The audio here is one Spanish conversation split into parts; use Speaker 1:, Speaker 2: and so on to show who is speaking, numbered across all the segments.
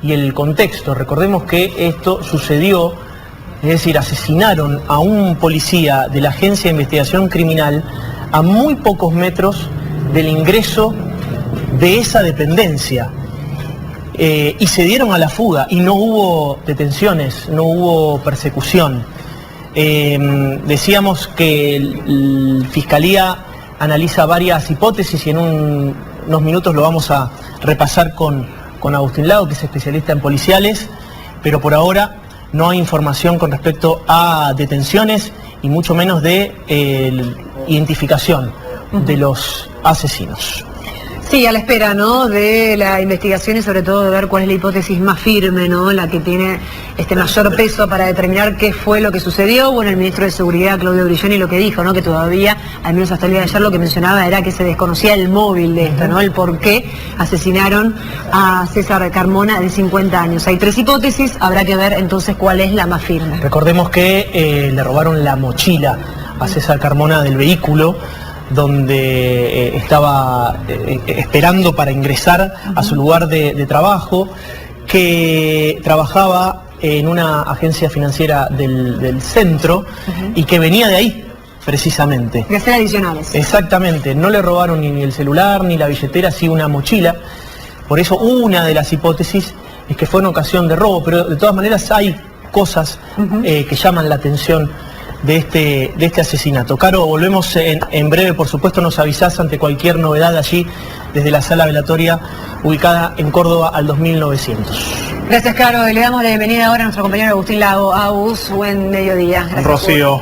Speaker 1: Y el contexto, recordemos que esto sucedió, es decir, asesinaron a un policía de la Agencia de Investigación Criminal a muy pocos metros del ingreso de esa dependencia. Y se dieron a la fuga y no hubo detenciones, no hubo persecución. Decíamos que la Fiscalía analiza varias hipótesis y en unos minutos lo vamos a repasar con Agustín Lago, que es especialista en policiales, pero por ahora no hay información con respecto a detenciones y mucho menos de identificación de los asesinos.
Speaker 2: Sí, a la espera, ¿no?, de la investigación y sobre todo de ver cuál es la hipótesis más firme, ¿no?, la que tiene mayor peso para determinar qué fue lo que sucedió. Bueno, el ministro de Seguridad, Claudio Brilloni, lo que dijo, ¿no?, que todavía, al menos hasta el día de ayer, lo que mencionaba era que se desconocía el móvil de esto, ¿no?, el por qué asesinaron a César Carmona, de 50 años. Hay tres hipótesis, habrá que ver entonces cuál es la más firme.
Speaker 1: Recordemos que le robaron la mochila a César Carmona del vehículo donde estaba esperando para ingresar a su lugar de trabajo, que trabajaba en una agencia financiera del centro y que venía de ahí, precisamente.
Speaker 2: De hacer adicionales.
Speaker 1: Exactamente, no le robaron ni el celular ni la billetera, sí una mochila. Por eso una de las hipótesis es que fue en ocasión de robo, pero de todas maneras hay cosas que llaman la atención de este asesinato. Caro, volvemos en breve, por supuesto nos avisás ante cualquier novedad allí desde la sala velatoria ubicada en Córdoba al 2900.
Speaker 2: Gracias, Caro. Le damos la bienvenida ahora a nuestro compañero Agustín Lago. Agus, buen mediodía. Gracias.
Speaker 3: Rocío,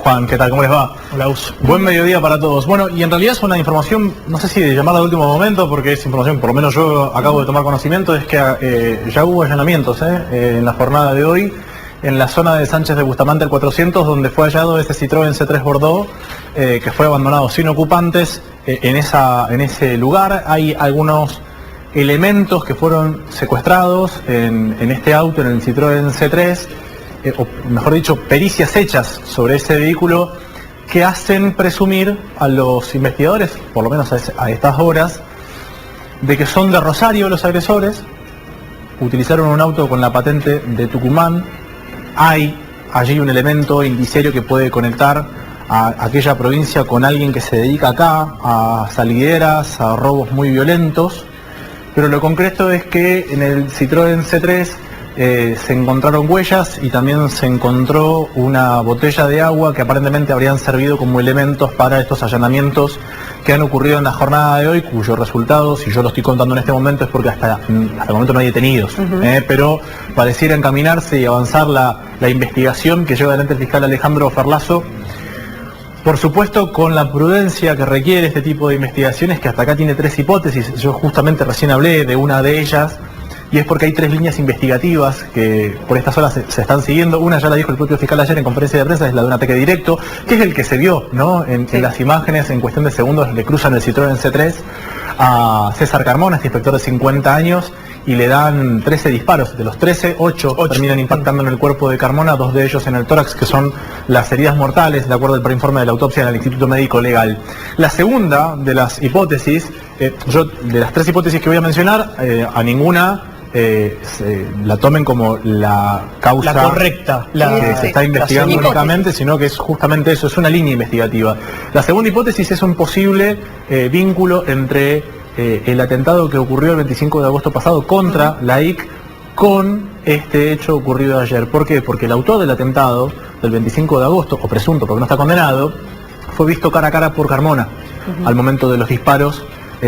Speaker 3: Juan, ¿qué tal? ¿Cómo les va?
Speaker 1: Hola, Agus.
Speaker 3: Buen mediodía para todos. Bueno, y en realidad es una información, no sé si de llamarla de último momento, porque es información, por lo menos yo acabo de tomar conocimiento, es que ya hubo allanamientos en la jornada de hoy, en la zona de Sánchez de Bustamante, el 400, donde fue hallado ese Citroën C3 Bordeaux, que fue abandonado sin ocupantes en ese lugar. Hay algunos elementos que fueron secuestrados en este auto, en el Citroën C3, o mejor dicho, pericias hechas sobre ese vehículo que hacen presumir a los investigadores, por lo menos a estas horas, de que son de Rosario los agresores. Utilizaron un auto con la patente de Tucumán. Hay allí un elemento indiciario que puede conectar a aquella provincia con alguien que se dedica acá a salideras, a robos muy violentos, pero lo concreto es que en el Citroën C3 se encontraron huellas y también se encontró una botella de agua que aparentemente habrían servido como elementos para estos allanamientos que han ocurrido en la jornada de hoy, cuyos resultados, si yo lo estoy contando en este momento, es porque hasta el momento no hay detenidos, pero pareciera encaminarse y avanzar la investigación que lleva adelante el fiscal Alejandro Ferlazo, por supuesto con la prudencia que requiere este tipo de investigaciones, que hasta acá tiene tres hipótesis. Yo justamente recién hablé de una de ellas, y es porque hay tres líneas investigativas que por estas horas se están siguiendo. Una ya la dijo el propio fiscal ayer en conferencia de prensa, es la de un ataque directo, que es el que se vio, ¿no?, en las imágenes. En cuestión de segundos le cruzan el Citroën C3 a César Carmona, este inspector de 50 años, y le dan 13 disparos. De los 13, 8 terminan impactando en el cuerpo de Carmona, 2 de ellos en el tórax, que son las heridas mortales, de acuerdo al preinforme de la autopsia del Instituto Médico Legal. La segunda de las hipótesis, yo de las tres hipótesis que voy a mencionar, a ninguna la tomen como la causa
Speaker 1: correcta,
Speaker 3: que se está investigando únicamente, sino que es justamente eso, es una línea investigativa. La segunda hipótesis es un posible vínculo entre el atentado que ocurrió el 25 de agosto pasado contra la IC con este hecho ocurrido ayer. ¿Por qué? Porque el autor del atentado del 25 de agosto, o presunto porque no está condenado, fue visto cara a cara por Carmona al momento de los disparos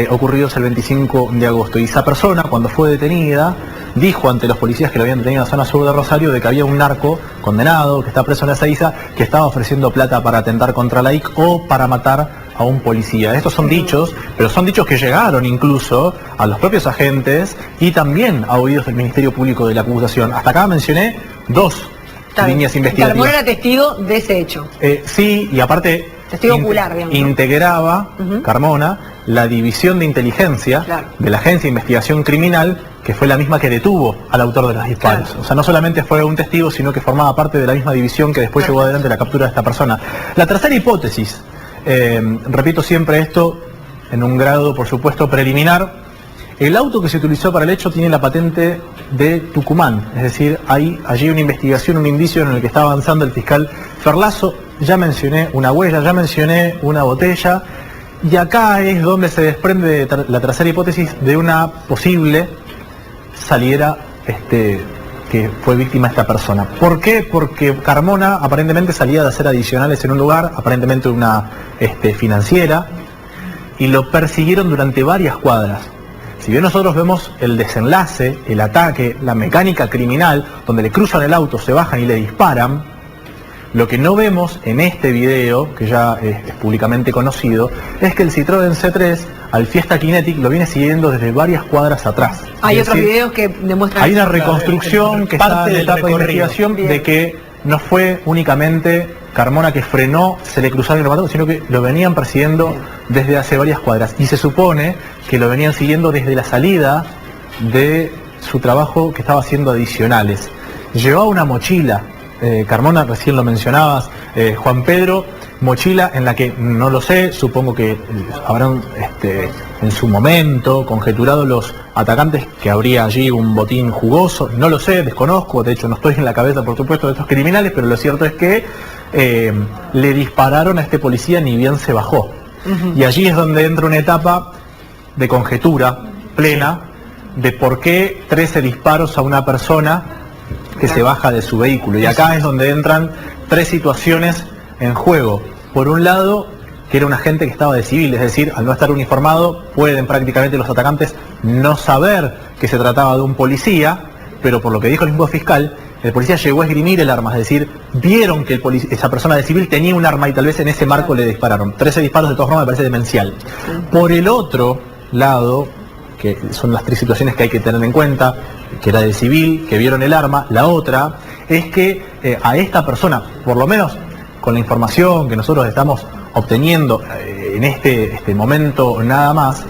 Speaker 3: ocurridos el 25 de agosto. Y esa persona, cuando fue detenida, dijo ante los policías que lo habían detenido en la zona sur de Rosario de que había un narco condenado, que está preso en Ezeiza, que estaba ofreciendo plata para atentar contra la IC o para matar a un policía. Estos son dichos, pero son dichos que llegaron incluso a los propios agentes y también a oídos del Ministerio Público de la acusación. Hasta acá mencioné dos líneas investigativas.
Speaker 2: Carmona era testigo de ese hecho.
Speaker 3: Sí, y aparte
Speaker 2: testigo ocular, digamos,
Speaker 3: integraba Carmona la división de inteligencia de la Agencia de Investigación Criminal, que fue la misma que detuvo al autor de los disparos. O sea, no solamente fue un testigo, sino que formaba parte de la misma división que después llevó adelante la captura de esta persona. La tercera hipótesis, repito siempre esto en un grado, por supuesto, preliminar, El auto que se utilizó para el hecho tiene la patente de Tucumán, es decir, hay allí una investigación, un indicio en el que está avanzando el fiscal Ferlazo. Ya mencioné una huella, ya mencioné una botella, y acá es donde se desprende la tercera hipótesis de una posible saliera que fue víctima esta persona. ¿Por qué? Porque Carmona aparentemente salía de hacer adicionales en un lugar, aparentemente una financiera, y lo persiguieron durante varias cuadras. Si bien nosotros vemos el desenlace, el ataque, la mecánica criminal, donde le cruzan el auto, se bajan y le disparan, lo que no vemos en este video, que ya es públicamente conocido, es que el Citroën C3 al Fiesta Kinetic lo viene siguiendo desde varias cuadras atrás.
Speaker 2: Hay otros videos que demuestran...
Speaker 3: Hay una reconstrucción que está en etapa de investigación de que no fue únicamente Carmona que frenó, se le cruzaron y lo mató, sino que lo venían persiguiendo desde hace varias cuadras. Y se supone que lo venían siguiendo desde la salida de su trabajo que estaba haciendo adicionales. Llevaba una mochila, Carmona, recién lo mencionabas, Juan Pedro, mochila en la que, no lo sé, supongo que habrán en su momento conjeturado los atacantes que habría allí un botín jugoso, no lo sé, desconozco, de hecho no estoy en la cabeza por supuesto de estos criminales, pero lo cierto es que le dispararon a este policía ni bien se bajó. Y allí es donde entra una etapa de conjetura plena de por qué 13 disparos a una persona que se baja de su vehículo. Y acá es donde entran tres situaciones en juego. Por un lado, que era un agente que estaba de civil, es decir, al no estar uniformado, pueden prácticamente los atacantes no saber que se trataba de un policía, pero por lo que dijo el mismo fiscal, el policía llegó a esgrimir el arma, es decir, vieron que esa persona de civil tenía un arma y tal vez en ese marco le dispararon. 13 disparos de todas formas me parece demencial. Por el otro lado, que son las tres situaciones que hay que tener en cuenta, que era de civil, que vieron el arma, la otra es que a esta persona, por lo menos con la información que nosotros estamos obteniendo en este momento nada más,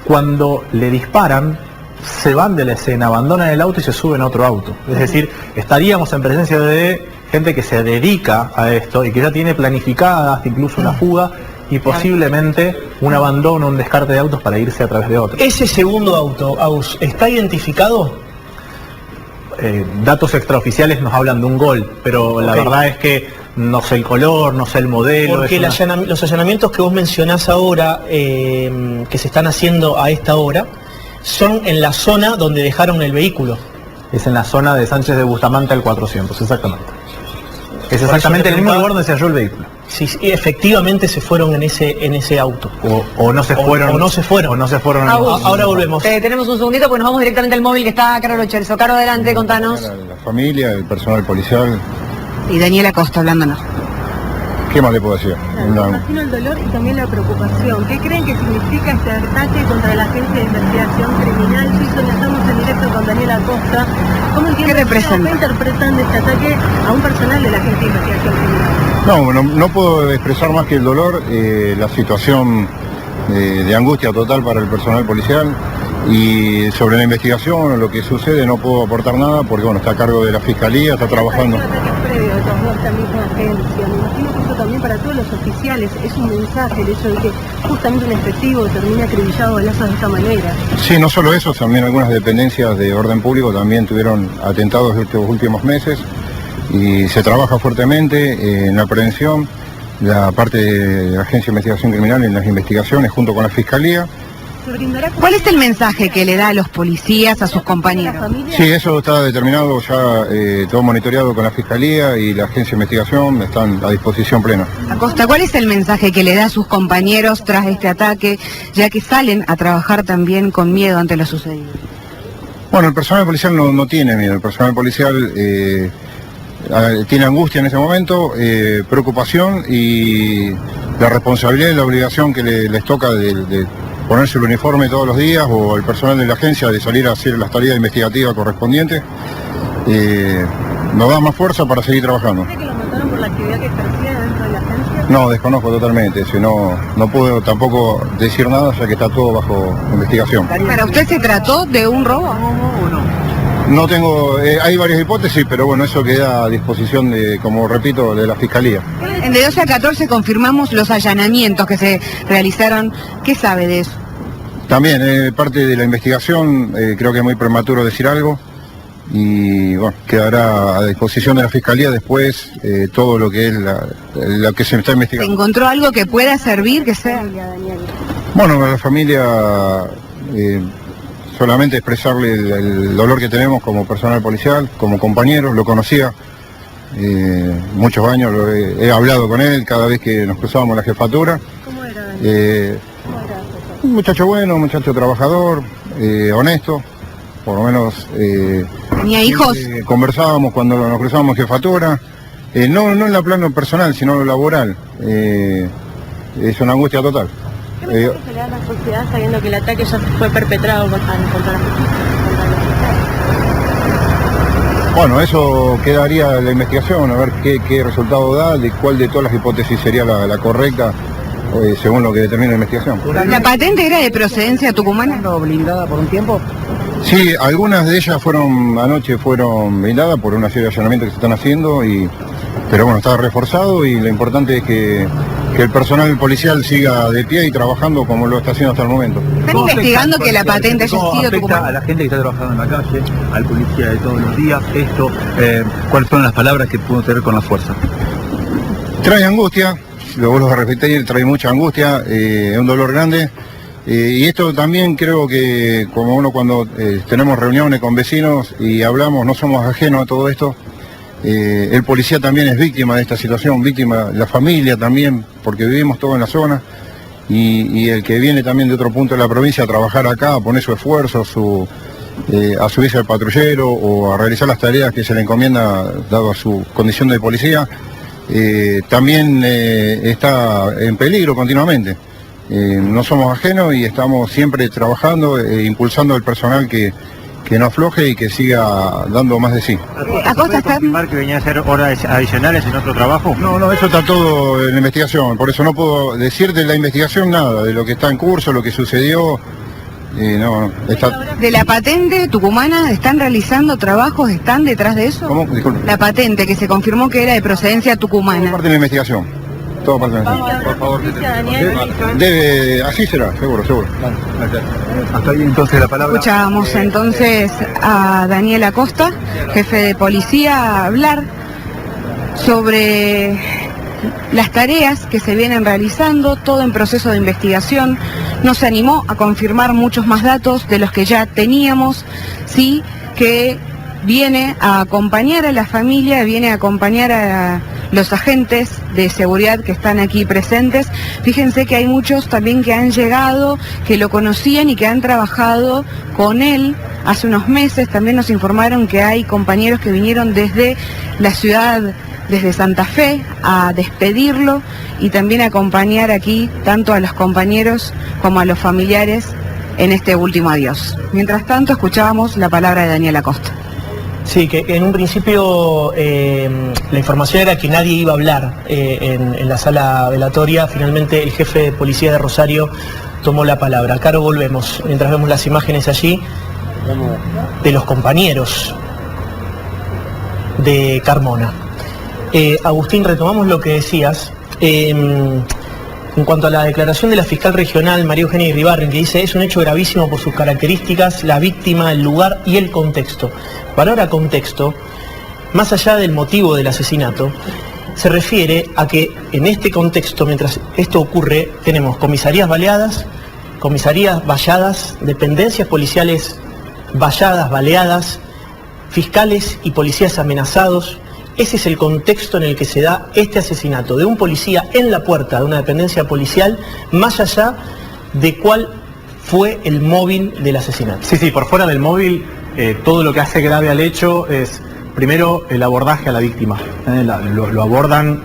Speaker 3: cuando le disparan, se van de la escena, abandonan el auto y se suben a otro auto. Es decir, estaríamos en presencia de gente que se dedica a esto y que ya tiene planificada hasta incluso una fuga y posiblemente un abandono, un descarte de autos para irse a través de otro.
Speaker 1: ¿Ese segundo auto, Aus, está identificado?
Speaker 3: Datos extraoficiales nos hablan de un Gol, pero la verdad es que no sé el color, no sé el modelo.
Speaker 1: Porque los allanamientos que vos mencionás ahora, que se están haciendo a esta hora, son en la zona donde dejaron el vehículo.
Speaker 3: Es en la zona de Sánchez de Bustamante al 400, exactamente. Es exactamente el mismo lugar donde se halló el vehículo.
Speaker 1: Sí, efectivamente se fueron en ese auto.
Speaker 3: O no se fueron.
Speaker 1: O no se fueron.
Speaker 3: O no se fueron.
Speaker 1: Ahora volvemos.
Speaker 2: Tenemos un segundito, pues nos vamos directamente al móvil que está Caro Chelso. Caro, adelante, contanos.
Speaker 4: La familia, el personal policial.
Speaker 2: Y Daniela Costa hablándonos.
Speaker 4: ¿Qué más le puedo decir?
Speaker 5: Imagino el dolor y también la preocupación. ¿Qué creen que significa este ataque contra la Agencia de Investigación Criminal? Sí, estamos en directo con Daniela Costa. ¿Cómo interpretan este ataque a un personal de la Agencia de Investigación Criminal?
Speaker 4: No puedo expresar más que el dolor, la situación de angustia total para el personal policial. Y sobre la investigación, lo que sucede, no puedo aportar nada porque está a cargo de la Fiscalía, está trabajando.
Speaker 5: Hay un ataque previo de esta misma agencia. Me imagino que eso también para todos los oficiales es un mensaje, el hecho de que justamente un efectivo termina acribillado a balazos de esta manera.
Speaker 4: Sí, no solo eso, también algunas dependencias de orden público también tuvieron atentados estos últimos meses y se trabaja fuertemente en la prevención, la parte de la Agencia de Investigación Criminal en las investigaciones junto con la Fiscalía.
Speaker 2: ¿Cuál es el mensaje que le da a los policías, a sus compañeros?
Speaker 4: Sí, eso está determinado, ya todo monitoreado con la Fiscalía y la Agencia de Investigación, están a disposición plena.
Speaker 2: Acosta, ¿cuál es el mensaje que le da a sus compañeros tras este ataque, ya que salen a trabajar también con miedo ante lo sucedido?
Speaker 4: Bueno, el personal policial no tiene miedo, el personal policial tiene angustia en ese momento, preocupación y la responsabilidad y la obligación que les toca de ponerse el uniforme todos los días o el personal de la agencia de salir a hacer las tareas investigativas correspondientes, nos da más fuerza para seguir trabajando.
Speaker 5: ¿Cree que lo mataron por la actividad que ejercía dentro de la agencia?
Speaker 4: No, desconozco totalmente, no puedo tampoco decir nada ya que está todo bajo investigación.
Speaker 2: ¿Para usted se trató de un robo?
Speaker 4: No tengo, hay varias hipótesis, pero bueno, eso queda a disposición como repito, de la Fiscalía.
Speaker 2: De 12 a 14 confirmamos los allanamientos que se realizaron. ¿Qué sabe de eso?
Speaker 4: También, parte de la investigación, creo que es muy prematuro decir algo y bueno, quedará a disposición de la Fiscalía después todo lo que es lo que se está investigando.
Speaker 2: ¿Encontró algo que pueda servir, que sea?
Speaker 4: Bueno, a la familia solamente expresarle el dolor que tenemos como personal policial, como compañeros, lo conocía muchos años, he hablado con él cada vez que nos cruzábamos la jefatura.
Speaker 5: ¿Cómo era, Daniel?
Speaker 4: Un muchacho bueno, un muchacho trabajador, honesto, por lo menos...
Speaker 2: ¿Tenía hijos?
Speaker 4: Conversábamos cuando nos cruzábamos en jefatura, no en la plano personal, sino en lo laboral. Es una angustia total.
Speaker 5: ¿Qué mensaje se le da a la sociedad sabiendo que el ataque ya fue perpetrado contra la justicia?
Speaker 4: Bueno, eso quedaría en la investigación, a ver qué resultado da, de cuál de todas las hipótesis sería la correcta, según lo que determina la investigación.
Speaker 2: ¿La patente era de procedencia tucumana?
Speaker 6: ¿Blindada por un tiempo?
Speaker 4: Sí, algunas de ellas anoche fueron blindadas por una serie de allanamientos que se están haciendo, pero bueno, está reforzado y lo importante es que el personal policial siga de pie y trabajando como lo está haciendo hasta el momento.
Speaker 2: ¿Están investigando que la patente haya sido
Speaker 6: afecta
Speaker 2: tucumana?
Speaker 6: a la gente que está trabajando en la calle, al policía de todos los días? Esto, ¿cuáles fueron las palabras que pudo tener con la fuerza?
Speaker 4: Trae angustia, lo vuelvo a repetir, trae mucha angustia, es un dolor grande. Y esto también creo que como uno cuando tenemos reuniones con vecinos y hablamos, no somos ajenos a todo esto, el policía también es víctima de esta situación, víctima, la familia también, porque vivimos todos en la zona, y el que viene también de otro punto de la provincia a trabajar acá, a poner su esfuerzo, a subirse al patrullero o a realizar las tareas que se le encomienda dado a su condición de policía, también está en peligro continuamente. No somos ajenos y estamos siempre trabajando, impulsando al personal que no afloje y que siga dando más de sí.
Speaker 2: ¿Acosta está?
Speaker 6: ¿Confirmar que venía a hacer horas adicionales en otro trabajo?
Speaker 4: No, eso está todo en la investigación, por eso no puedo decir de la investigación nada, de lo que está en curso, lo que sucedió, está...
Speaker 2: ¿De la patente tucumana están realizando trabajos, están detrás de eso?
Speaker 4: ¿Cómo? Disculpe.
Speaker 2: La patente que se confirmó que era de procedencia
Speaker 4: Todo
Speaker 2: tucumana.
Speaker 4: parte de la investigación. Todo parte de la investigación.
Speaker 6: Por favor,
Speaker 4: Debe, así será, seguro.
Speaker 6: Gracias. Hasta ahí entonces la palabra.
Speaker 2: Escuchábamos entonces a Daniel Acosta, jefe de policía, hablar sobre las tareas que se vienen realizando, todo en proceso de investigación. No se animó a confirmar muchos más datos de los que ya teníamos, sí que viene a acompañar a la familia, viene a acompañar a los agentes de seguridad que están aquí presentes. Fíjense que hay muchos también que han llegado, que lo conocían y que han trabajado con él hace unos meses. También nos informaron que hay compañeros que vinieron desde la ciudad, desde Santa Fe, a despedirlo y también a acompañar aquí tanto a los compañeros como a los familiares en este último adiós. Mientras tanto, escuchábamos la palabra de Daniel Acosta.
Speaker 1: Sí, que en un principio la información era que nadie iba a hablar en la sala velatoria. Finalmente el jefe de policía de Rosario tomó la palabra. Caro, volvemos, mientras vemos las imágenes allí de los compañeros de Carmona. Agustín, retomamos lo que decías. En cuanto a la declaración de la fiscal regional María Eugenia Iribarren, que dice es un hecho gravísimo por sus características, la víctima, el lugar y el contexto. Palabra contexto, más allá del motivo del asesinato, se refiere a que en este contexto, mientras esto ocurre, tenemos comisarías baleadas, comisarías valladas, dependencias policiales valladas, baleadas, fiscales y policías amenazados. Ese es el contexto en el que se da este asesinato de un policía en la puerta de una dependencia policial, más allá de cuál fue el móvil del asesinato.
Speaker 3: Sí, por fuera del móvil, todo lo que hace grave al hecho es, primero, el abordaje a la víctima. Lo abordan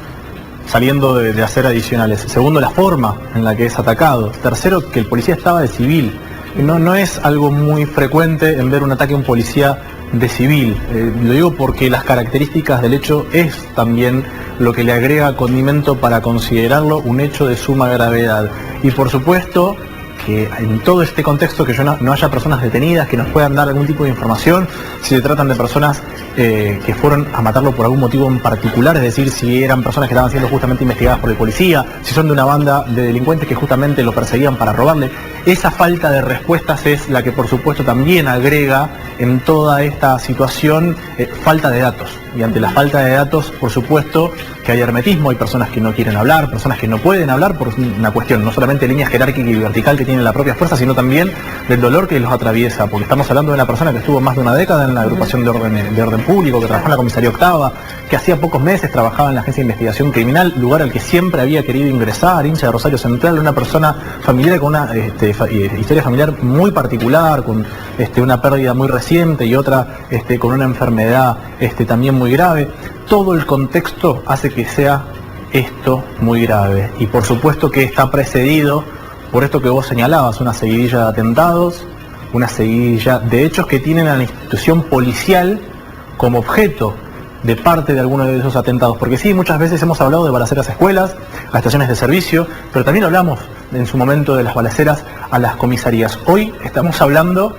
Speaker 3: saliendo de hacer adicionales. Segundo, la forma en la que es atacado. Tercero, que el policía estaba de civil. No es algo muy frecuente en ver un ataque a un policía de civil. Lo digo porque las características del hecho es también lo que le agrega condimento para considerarlo un hecho de suma gravedad. Y por supuesto que en todo este contexto que no haya personas detenidas que nos puedan dar algún tipo de información, si se tratan de personas que fueron a matarlo por algún motivo en particular, es decir, si eran personas que estaban siendo justamente investigadas por el policía, si son de una banda de delincuentes que justamente lo perseguían para robarle. Esa falta de respuestas es la que por supuesto también agrega en toda esta situación falta de datos. Y ante la falta de datos, por supuesto que hay hermetismo, hay personas que no quieren hablar, personas que no pueden hablar por una cuestión no solamente de línea jerárquica y vertical que tiene la propia fuerza, sino también del dolor que los atraviesa, porque estamos hablando de una persona que estuvo más de una década en la agrupación de orden público, que trabajó en la comisaría octava, que hacía pocos meses trabajaba en la agencia de investigación criminal, lugar al que siempre había querido ingresar, hincha de Rosario Central, una persona familiar con una historia familiar muy particular, con una pérdida muy reciente y otra con una enfermedad también muy grave. Todo el contexto hace que sea esto muy grave, y por supuesto que está precedido por esto que vos señalabas, una seguidilla de atentados, una seguidilla de hechos que tienen a la institución policial como objeto de parte de algunos de esos atentados, porque sí, muchas veces hemos hablado de balaceras a escuelas, a estaciones de servicio, pero también hablamos en su momento de las balaceras a las comisarías. Hoy estamos hablando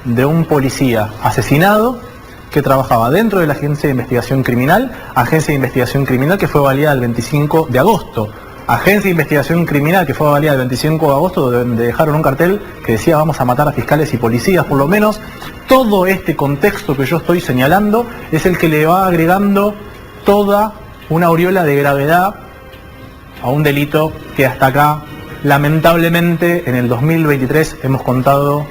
Speaker 3: de un policía asesinado que trabajaba dentro de la Agencia de Investigación Criminal que fue validada el 25 de agosto. Agencia de Investigación Criminal que fue validada el 25 de agosto, donde dejaron un cartel que decía vamos a matar a fiscales y policías. Por lo menos todo este contexto que yo estoy señalando es el que le va agregando toda una aureola de gravedad a un delito que hasta acá, lamentablemente, en el 2023 hemos contado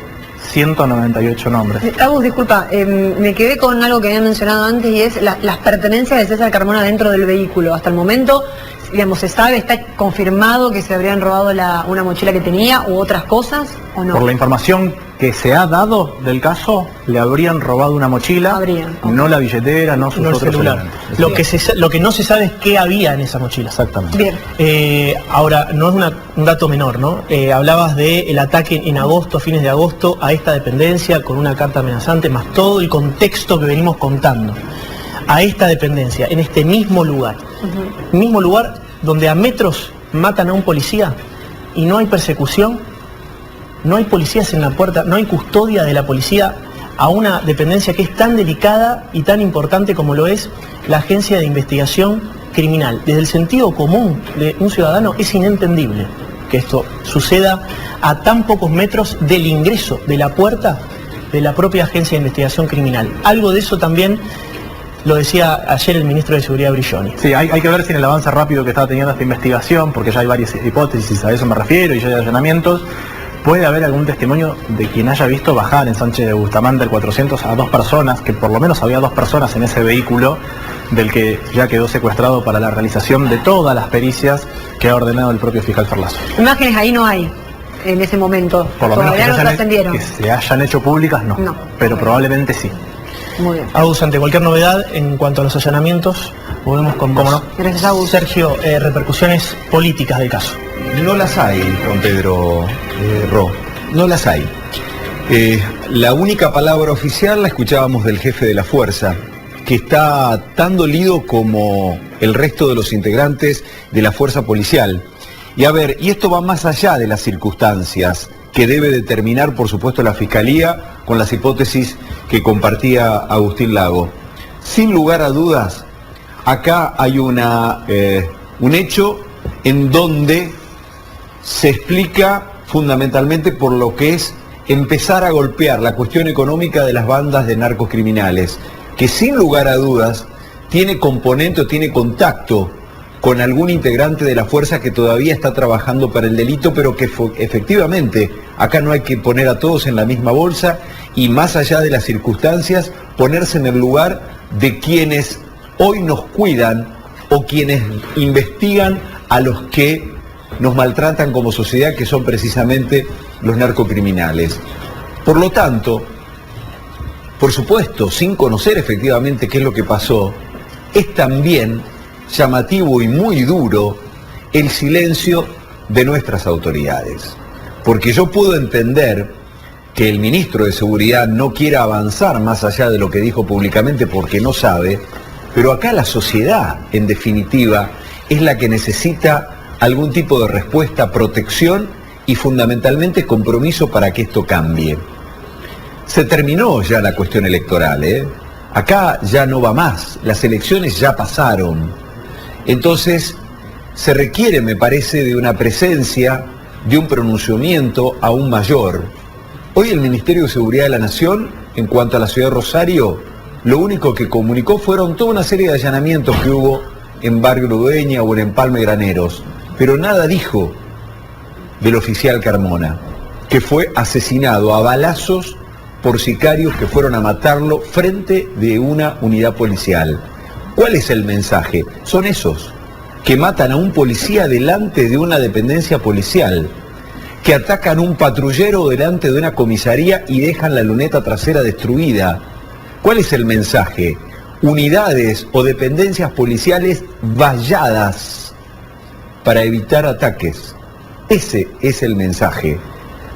Speaker 3: 198 nombres.
Speaker 2: Agus, disculpa, me quedé con algo que había mencionado antes, y es las pertenencias de César Carmona dentro del vehículo. Hasta el momento, digamos, ¿se sabe, está confirmado que se habrían robado una mochila que tenía u otras cosas o no?
Speaker 3: Por la información que se ha dado del caso, le habrían robado una mochila, no la billetera, no sus otros
Speaker 1: celular. Lo que no se sabe es qué había en esa mochila.
Speaker 3: Exactamente.
Speaker 2: Bien.
Speaker 1: Ahora, no es un dato menor, ¿no? Hablabas del ataque en agosto, fines de agosto, a esta dependencia con una carta amenazante, más todo el contexto que venimos contando. A esta dependencia, en este mismo lugar. Mismo lugar donde a metros matan a un policía y no hay persecución, no hay policías en la puerta, no hay custodia de la policía a una dependencia que es tan delicada y tan importante como lo es la Agencia de Investigación Criminal. Desde el sentido común de un ciudadano es inentendible que esto suceda a tan pocos metros del ingreso de la puerta de la propia Agencia de Investigación Criminal. Algo de eso también lo decía ayer el ministro de Seguridad Brilloni.
Speaker 3: Sí, hay que ver si en el avance rápido que está teniendo esta investigación, porque ya hay varias hipótesis, a eso me refiero, y ya hay allanamientos, puede haber algún testimonio de quien haya visto bajar en Sánchez de Bustamante el 400 a 2 personas, que por lo menos había 2 personas en ese vehículo, del que ya quedó secuestrado para la realización de todas las pericias que ha ordenado el propio fiscal Ferlazo.
Speaker 2: Imágenes ahí no hay en ese momento,
Speaker 3: por lo menos
Speaker 2: todavía no trascendieron.
Speaker 3: Que se hayan hecho públicas, no. Pero probablemente sí.
Speaker 2: Muy bien.
Speaker 1: Agus, ante cualquier novedad en cuanto a los allanamientos, volvemos con vos.
Speaker 3: ¿Cómo no?
Speaker 2: Gracias, Agus.
Speaker 1: Sergio, repercusiones políticas del caso.
Speaker 7: No las hay, Juan Pedro Ro, no las hay. La única palabra oficial la escuchábamos del jefe de la fuerza, que está tan dolido como el resto de los integrantes de la fuerza policial. Y a ver, y esto va más allá de las circunstancias que debe determinar, por supuesto, la Fiscalía con las hipótesis que compartía Agustín Lago. Sin lugar a dudas, acá hay un hecho en donde se explica fundamentalmente por lo que es empezar a golpear la cuestión económica de las bandas de narcocriminales, que sin lugar a dudas tiene componente o tiene contacto con algún integrante de la fuerza que todavía está trabajando para el delito, pero que efectivamente acá no hay que poner a todos en la misma bolsa y, más allá de las circunstancias, ponerse en el lugar de quienes hoy nos cuidan o quienes investigan a los que nos maltratan como sociedad, que son precisamente los narcocriminales. Por lo tanto, por supuesto, sin conocer efectivamente qué es lo que pasó, es también llamativo y muy duro el silencio de nuestras autoridades. Porque yo puedo entender que el ministro de Seguridad no quiera avanzar más allá de lo que dijo públicamente porque no sabe, pero acá la sociedad, en definitiva, es la que necesita algún tipo de respuesta, protección y fundamentalmente compromiso para que esto cambie. Se terminó ya la cuestión electoral, Acá ya no va más, las elecciones ya pasaron. Entonces, se requiere, me parece, de una presencia de un pronunciamiento aún mayor. Hoy el Ministerio de Seguridad de la Nación, en cuanto a la ciudad de Rosario, lo único que comunicó fueron toda una serie de allanamientos que hubo en Barrio Ludueña o en Empalme Graneros, pero nada dijo del oficial Carmona, que fue asesinado a balazos por sicarios que fueron a matarlo frente de una unidad policial. ¿Cuál es el mensaje? Son esos que matan a un policía delante de una dependencia policial, que atacan a un patrullero delante de una comisaría y dejan la luneta trasera destruida. ¿Cuál es el mensaje? Unidades o dependencias policiales valladas para evitar ataques. Ese es el mensaje.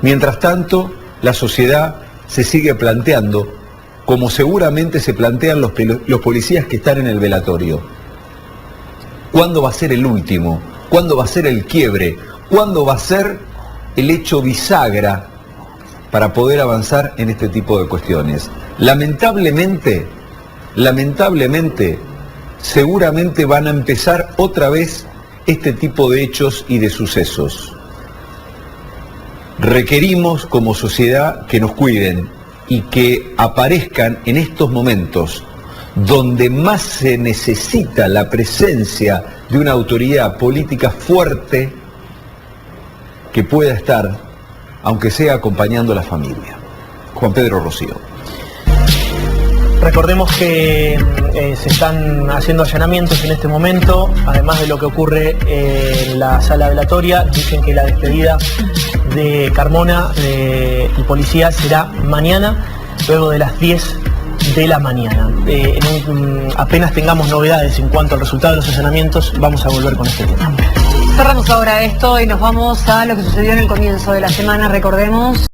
Speaker 7: Mientras tanto, la sociedad se sigue planteando, como seguramente se plantean los policías que están en el velatorio. ¿Cuándo va a ser el último? ¿Cuándo va a ser el quiebre? ¿Cuándo va a ser el hecho bisagra para poder avanzar en este tipo de cuestiones? Lamentablemente, seguramente van a empezar otra vez este tipo de hechos y de sucesos. Requerimos como sociedad que nos cuiden y que aparezcan en estos momentos donde más se necesita la presencia de una autoridad política fuerte que pueda estar, aunque sea acompañando a la familia. Juan Pedro Rocío.
Speaker 1: Recordemos que se están haciendo allanamientos en este momento, además de lo que ocurre en la sala velatoria. Dicen que la despedida de Carmona, el policía, será mañana, luego de las 10 de la mañana. Apenas tengamos novedades en cuanto al resultado de los allanamientos, vamos a volver con este tema.
Speaker 2: Cerramos ahora esto y nos vamos a lo que sucedió en el comienzo de la semana. Recordemos